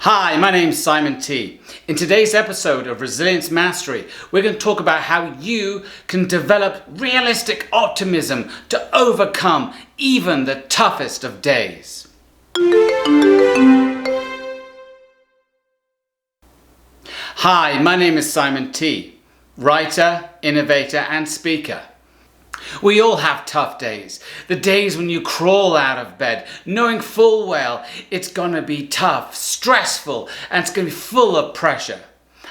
Hi, my name's Simon T. In today's episode of Resilience Mastery, we're going to talk about how you can develop realistic optimism to overcome even the toughest of days. Hi, my name is Simon T. Writer, innovator, and speaker. We all have tough days. The days when you crawl out of bed, knowing full well it's gonna be tough, stressful, and it's gonna be full of pressure.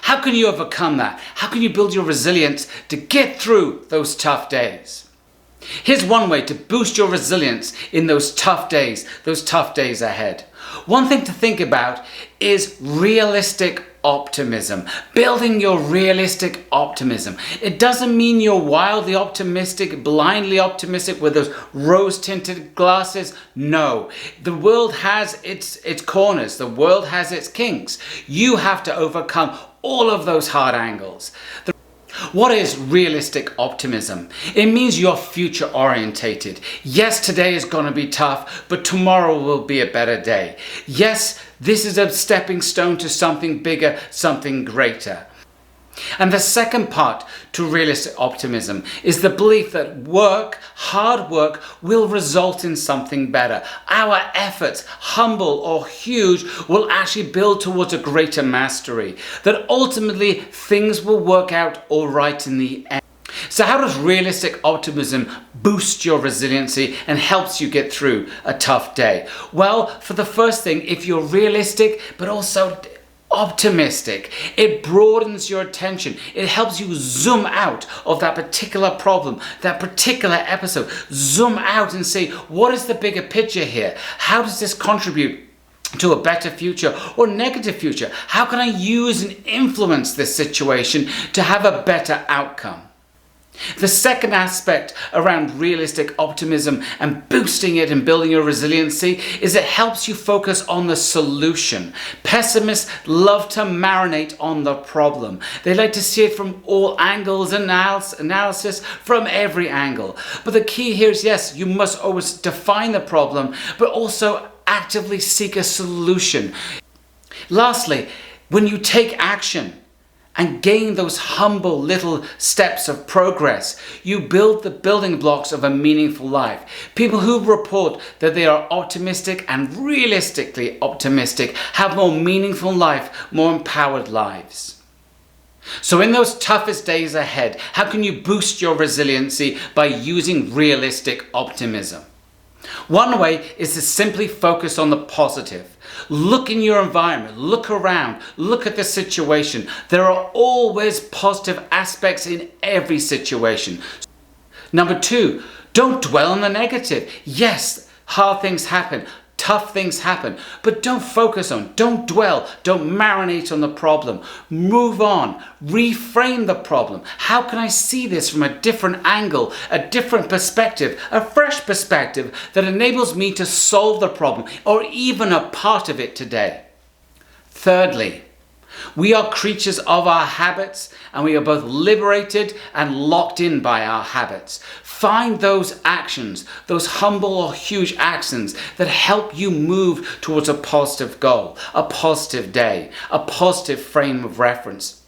How can you overcome that? How can you build your resilience to get through those tough days? Here's one way to boost your resilience in those tough days ahead. One thing to think about is realistic optimism. Building your realistic optimism. It doesn't mean you're wildly optimistic, blindly optimistic with those rose-tinted glasses. No. The world has its corners. The world has its kinks. You have to overcome all of those hard angles. What is realistic optimism? It means you're future orientated. Yes, today is going to be tough, but tomorrow will be a better day. Yes, this is a stepping stone to something bigger, something greater. And the second part to realistic optimism is the belief that hard work, will result in something better. Our efforts, humble or huge, will actually build towards a greater mastery. That ultimately things will work out all right in the end. So how does realistic optimism boost your resiliency and helps you get through a tough day? Well, for the first thing, if you're realistic but also optimistic, it broadens your attention. It helps you zoom out of that particular problem, that particular episode. Zoom out and say, what is the bigger picture here? How does this contribute to a better future or negative future? How can I use and influence this situation to have a better outcome? The second aspect around realistic optimism and boosting it and building your resiliency is it helps you focus on the solution. Pessimists love to marinate on the problem. They like to see it from all angles, analysis from every angle. But the key here is, yes, you must always define the problem, but also actively seek a solution. Lastly, when you take action and gain those humble little steps of progress, you build the building blocks of a meaningful life. People who report that they are optimistic and realistically optimistic have more meaningful life, more empowered lives. So in those toughest days ahead, how can you boost your resiliency by using realistic optimism? One way is to simply focus on the positive. Look in your environment, look around, look at the situation. There are always positive aspects in every situation. Number two, don't dwell on the negative. Yes, hard things happen. Tough things happen, but don't dwell, don't marinate on the problem. Move on, reframe the problem. How can I see this from a different angle, a different perspective, a fresh perspective that enables me to solve the problem or even a part of it today? Thirdly, we are creatures of our habits, and we are both liberated and locked in by our habits. Find those actions, those humble or huge actions that help you move towards a positive goal, a positive day, a positive frame of reference.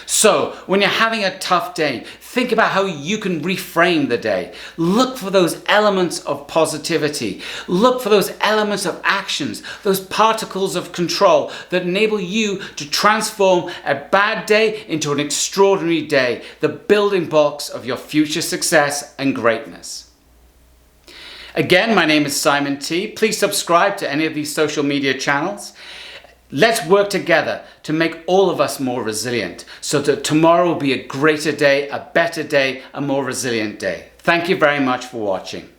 So, when you're having a tough day, think about how you can reframe the day. Look for those elements of positivity. Look for those elements of actions, those particles of control that enable you to transform a bad day into an extraordinary day, the building blocks of your future success and greatness. Again, my name is Simon T. Please subscribe to any of these social media channels. Let's work together to make all of us more resilient so that tomorrow will be a greater day, a better day, a more resilient day. Thank you very much for watching.